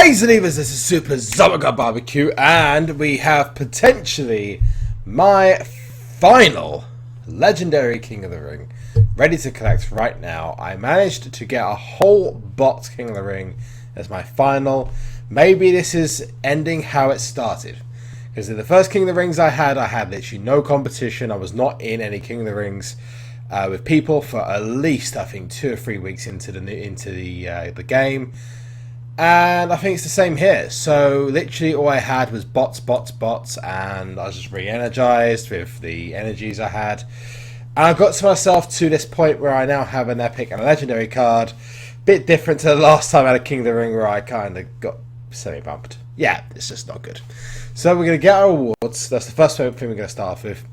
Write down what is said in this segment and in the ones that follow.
Hey Zalivas, this is SuperZombGBBQ, and we have potentially my final Legendary King of the Ring ready to collect right now. I managed to get a whole box King of the Ring as my final. Maybe this is ending how it started, because in the first King of the Rings I had literally no competition. I was not in any King of the Rings with people for at least, I think, 2 or 3 weeks into the game. And I think it's the same here. So literally all I had was bots, and I was just re-energized with the energies I had. And I got to myself to this point where I now have an epic and a legendary card. Bit different to the last time I had a King of the Ring where I kind of got semi-bumped. Yeah, it's just not good. So we're going to get our awards. That's the first thing we're going to start off with.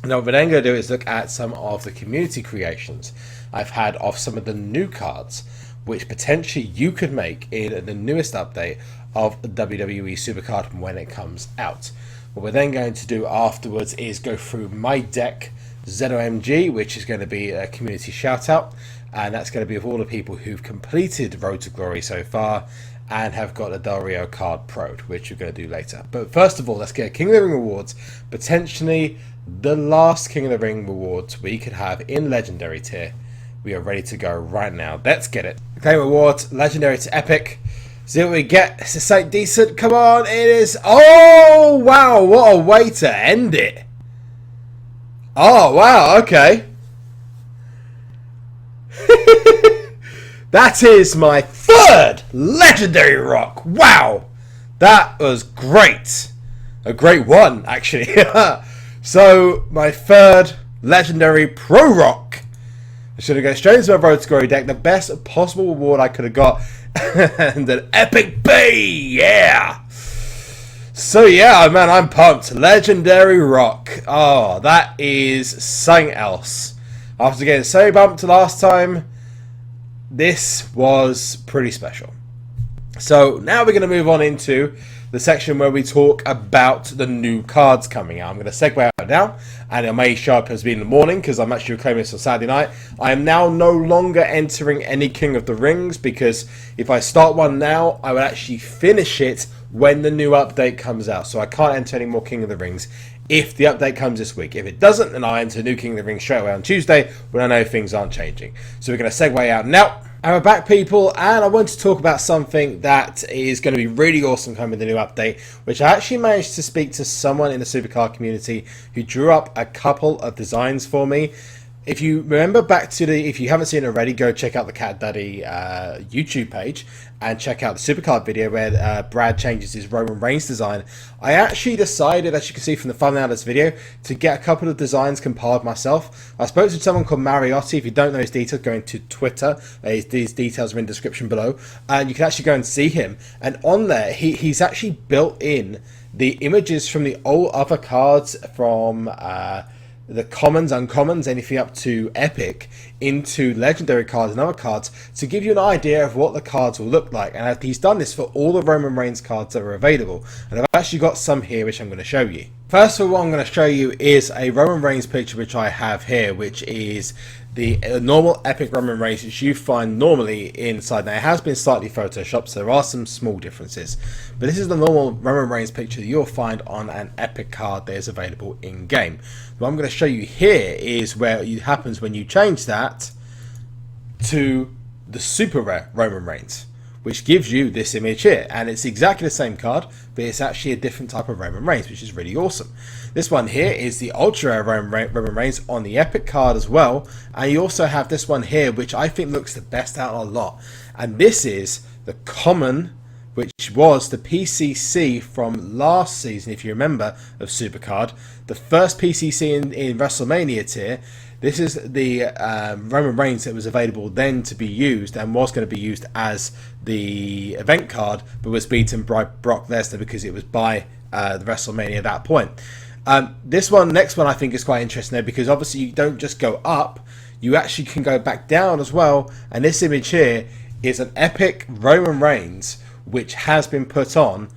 And what we're then going to do is look at some of the community creations I've had of some of the new cards, which potentially you could make in the newest update of WWE SuperCard when it comes out. What we're then going to do afterwards is go through my deck ZOMG, which is going to be a community shout out, and that's going to be of all the people who've completed Road to Glory so far and have got the Del Rio card Pro, which we're going to do later. But first of all, let's get King of the Ring awards, potentially the last King of the Ring rewards we could have in Legendary tier. We are ready to go right now. Let's get it. Claim awards, legendary to epic. See what we get. Is this like decent? Come on, it is. Oh, wow. What a way to end it. Oh, wow. Okay. That is my third legendary rock. Wow. That was great. A great one, actually. So, my third legendary pro rock. I should have gone straight into my Road to Glory deck. The best possible reward I could have got. And an epic B! Yeah! So yeah, man, I'm pumped. Legendary Rock. Oh, that is something else. After getting so bumped last time, this was pretty special. So now we're going to move on into the section where we talk about the new cards coming out. I'm going to segue out now, and it may show up as being in the morning because I'm actually reclaiming this on Saturday night. I am now no longer entering any King of the Rings, because if I start one now, I would actually finish it when the new update comes out. So I can't enter any more King of the Rings if the update comes this week. If it doesn't, then I enter a new King of the Ring straight away on Tuesday when I know things aren't changing. So we're going to segue out now. And we're back, people, and I want to talk about something that is going to be really awesome coming with the new update, which I actually managed to speak to someone in the SuperCard community who drew up a couple of designs for me. If you remember back to if you haven't seen it already, go check out the Cat Daddy YouTube page and check out the SuperCard video where Brad changes his Roman Reigns design. I actually decided, as you can see from the thumbnail of this video, to get a couple of designs compiled myself. I spoke to someone called Mariotti. If you don't know his details, go into Twitter. These details are in the description below. And you can actually go and see him. And on there, he's actually built in the images from the old other cards from the commons, uncommons, anything up to epic, into legendary cards and other cards to give you an idea of what the cards will look like. And he's done this for all the Roman Reigns cards that are available. And I've actually got some here which I'm going to show you. First of all, what I'm going to show you is a Roman Reigns picture which I have here, which is the normal epic Roman Reigns which you find normally inside. Now, it has been slightly photoshopped, so there are some small differences. But this is the normal Roman Reigns picture that you'll find on an epic card that is available in-game. What I'm going to show you here is where it happens when you change that to the super rare Roman Reigns, which gives you this image here. And it's exactly the same card, but it's actually a different type of Roman Reigns, which is really awesome. This one here is the ultra rare Roman Reigns on the epic card as well. And you also have this one here, which I think looks the best out of a lot. And this is the common, which was the PCC from last season, if you remember, of SuperCard. The first PCC in WrestleMania tier. This is the Roman Reigns that was available then to be used and was going to be used as the event card, but was beaten by Brock Lesnar because it was by the WrestleMania at that point. This one, next one, I think is quite interesting though, because obviously you don't just go up, you actually can go back down as well. And this image here is an epic Roman Reigns which has been put on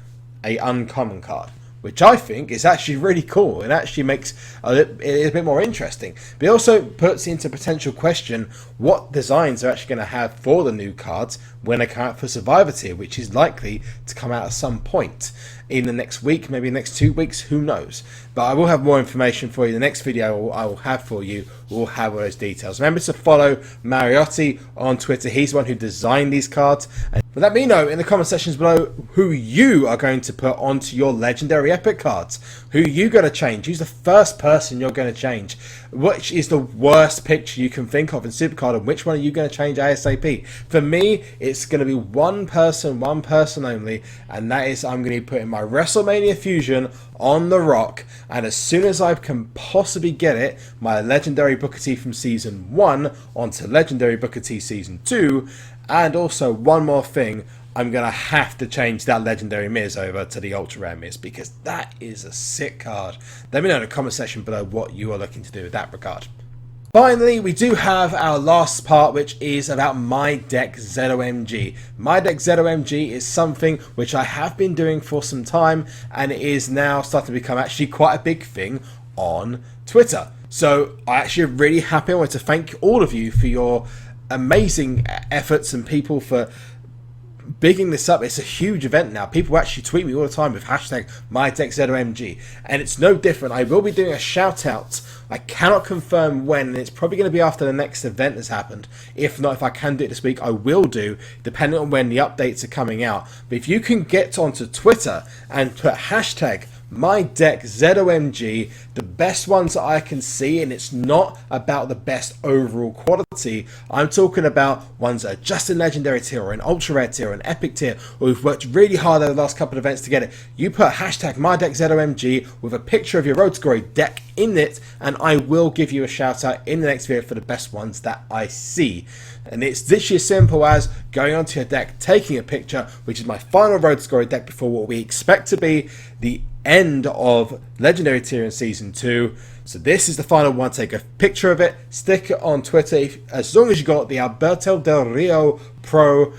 a uncommon card, which I think is actually really cool. It actually makes it a bit more interesting. But it also puts into potential question what designs they're actually going to have for the new cards when they come out for Survivor Tier, which is likely to come out at some point in the next week, maybe the next 2 weeks, who knows. But I will have more information for you. The next video I will have for you will have all those details. Remember to follow Mariotti on Twitter. He's the one who designed these cards. And let me know in the comment sections below who you are going to put onto your Legendary Epic cards. Who you going to change? Who's the first person you're going to change? Which is the worst picture you can think of in SuperCard, and which one are you going to change ASAP? For me, it's going to be one person only, and that is I'm going to be putting my WrestleMania Fusion on The Rock, and as soon as I can possibly get it, my Legendary Booker T from Season 1 onto Legendary Booker T Season 2, and also one more thing, I'm going to have to change that Legendary Miz over to the Ultra Rare Miz, because that is a sick card. Let me know in the comment section below what you are looking to do with that regard. Finally, we do have our last part, which is about My Deck ZOMG. My Deck ZOMG is something which I have been doing for some time, and it is now starting to become actually quite a big thing on Twitter. So I actually am really happy. I want to thank all of you for your amazing efforts and people for bigging this up. It's a huge event now. People actually tweet me all the time with hashtag MyDeckZOMG, and it's no different. I will be doing a shout out. I cannot confirm when, and it's probably going to be after the next event has happened. If not, if I can do it this week, I will do, depending on when the updates are coming out. But if you can get onto Twitter and put hashtag MyDeckZOMG, the best ones that I can see, and it's not about the best overall quality. I'm talking about ones that are just in Legendary tier or in Ultra Rare tier or in Epic tier, or we've worked really hard over the last couple of events to get it. You put hashtag MyDeckZOMG with a picture of your Road to Glory deck in it, and I will give you a shout out in the next video for the best ones that I see. And it's literally as simple as going onto your deck, taking a picture, which is my final Road to Glory deck before what we expect to be the end of Legendary tier in Season 2. So this is the final one. Take a picture of it, stick it on Twitter. As long as you got the Alberto Del Rio Pro,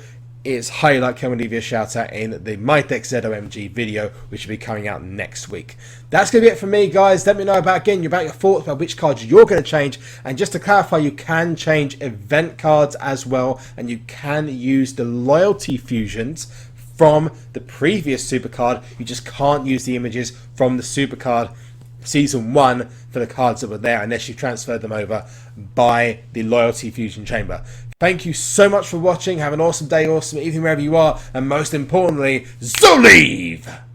it's highly likely I'm going to give you a shout out in the My Deck ZOMG video, which will be coming out next week. That's going to be it for me, guys. Let me know about your thoughts about which cards you're going to change. And just to clarify, you can change event cards as well, and you can use the loyalty fusions from the previous SuperCard. You just can't use the images from the SuperCard Season 1 for the cards that were there unless you transferred them over by the loyalty fusion chamber. Thank you so much for watching. Have an awesome day, awesome evening wherever you are, and most importantly, Zolive!